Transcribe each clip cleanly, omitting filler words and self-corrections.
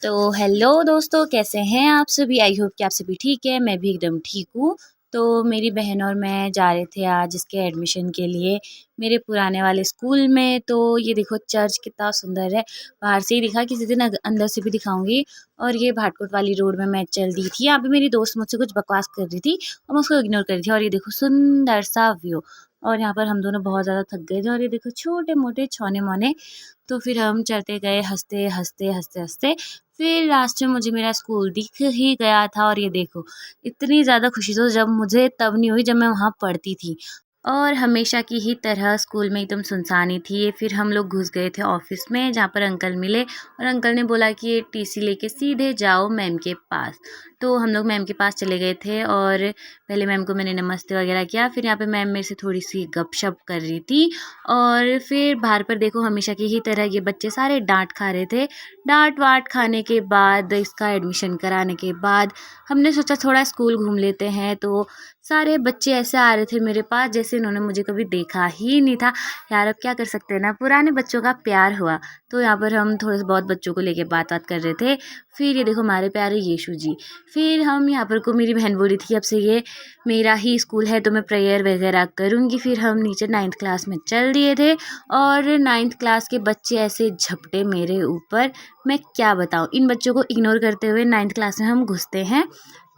तो हेलो दोस्तों, कैसे हैं आप सभी? आई होप कि आप सभी ठीक है। मैं भी एकदम ठीक हूँ। तो मेरी बहन और मैं जा रहे थे आज इसके एडमिशन के लिए मेरे पुराने वाले स्कूल में। तो ये देखो चर्च कितना सुंदर है। बाहर से ही दिखा, किसी दिन अंदर से भी दिखाऊंगी। और ये भाटकोट वाली रोड में मैं चल दी थी। यहाँ पे मेरी दोस्त मुझसे कुछ बकवास कर रही थी और मैं उसको इग्नोर कर रही थी। और ये देखो सुंदर सा व्यू। और यहाँ पर हम दोनों बहुत ज़्यादा थक गए थे। और ये देखो छोटे मोटे छौने मौने। तो फिर हम चलते गए हँसते हँसते हँसते हँसते। फिर लास्ट में मुझे मेरा स्कूल दिख ही गया था। और ये देखो इतनी ज़्यादा खुशी तो जब मुझे तब नहीं हुई जब मैं वहाँ पढ़ती थी। और हमेशा की ही तरह स्कूल में एकदम सुनसान ही थी। फिर हम लोग घुस गए थे ऑफिस में, जहाँ पर अंकल मिले और अंकल ने बोला कि ये टीसी लेके सीधे जाओ मैम के पास। तो हम लोग मैम के पास चले गए थे और पहले मैम को मैंने नमस्ते वगैरह किया। फिर यहाँ पे मैम मेरे से थोड़ी सी गपशप कर रही थी। और फिर बाहर पर देखो हमेशा की ही तरह ये बच्चे सारे डांट खा रहे थे। डांट वाट खाने के बाद, इसका एडमिशन कराने के बाद, हमने सोचा थोड़ा स्कूल घूम लेते हैं। तो सारे बच्चे ऐसे आ रहे थे मेरे पास जैसे इन्होंने मुझे कभी देखा ही नहीं था। यार अब क्या कर सकते हैं ना, पुराने बच्चों का प्यार हुआ। तो यहाँ पर हम थोड़े से बहुत बच्चों को लेके बात कर रहे थे। फिर ये देखो हमारे प्यारे यीशु जी। फिर हम यहाँ पर को मेरी बहन बोली थी अब से ये मेरा ही स्कूल है तो मैं प्रेयर वगैरह करूँगी। फिर हम नीचे 9th क्लास में चल दिए थे। और 9th क्लास के बच्चे ऐसे झपटे मेरे ऊपर, मैं क्या बताऊँ। इन बच्चों को इग्नोर करते हुए 9th क्लास में हम घुसते हैं।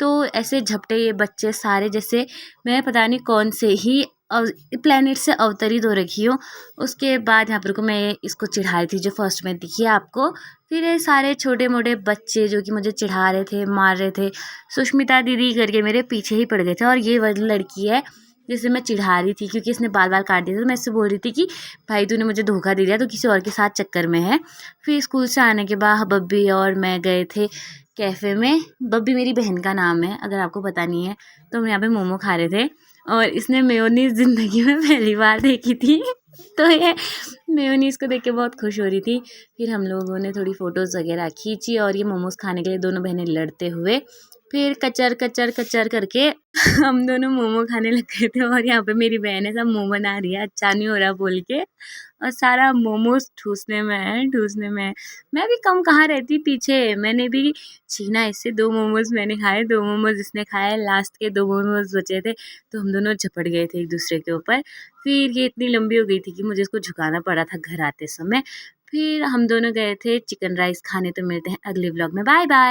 तो ऐसे झपटे ये बच्चे सारे जैसे मैं पता नहीं कौन से ही प्लेनेट से अवतरित हो रखी हूँ। उसके बाद यहाँ पर को मैं इसको चिढ़ाई थी जो फर्स्ट में दिखी है आपको। फिर ये सारे छोटे मोटे बच्चे जो कि मुझे चिढ़ा रहे थे, मार रहे थे, सुष्मिता दीदी करके मेरे पीछे ही पड़ गए थे। और ये वाली लड़की है जिसे मैं चिढ़ा रही थी क्योंकि इसने बाल बाल काट दिए थे। तो मैं इससे बोल रही थी कि भाई तूने मुझे धोखा दे दिया, तो किसी और के साथ चक्कर में है। फिर स्कूल से आने के बाद बब्बी और मैं गए थे कैफ़े में। बब्बी मेरी बहन का नाम है, अगर आपको पता नहीं है। तो हम यहाँ पे मोमो खा रहे थे और इसने मेयोनीज़ ज़िंदगी में पहली बार देखी थी। तो ये मेयोनीज़ को देख के बहुत खुश हो रही थी। फिर हम लोगों ने थोड़ी फ़ोटोज़ वगैरह खींची और ये मोमोज़ खाने के लिए दोनों बहनें लड़ते हुए फिर कचर कचर कचर करके हम दोनों मोमो खाने लग गए थे। और यहाँ पे मेरी बहन है सब मुँह बना रही है अच्छा नहीं हो रहा बोल के। और सारा मोमोज ठूसने में है, ठूसने में है। मैं भी कम कहाँ रहती पीछे, मैंने भी छीना इससे 2 मोमोज मैंने खाए, 2 मोमोज इसने खाए, लास्ट के 2 मोमोज बचे थे। तो हम दोनों झपट गए थे एक दूसरे के ऊपर। फिर ये इतनी लंबी हो गई थी कि मुझे इसको झुकाना पड़ा था घर आते समय। फिर हम दोनों गए थे चिकन राइस खाने। तो मिलते हैं अगले व्लॉग में, बाय बाय।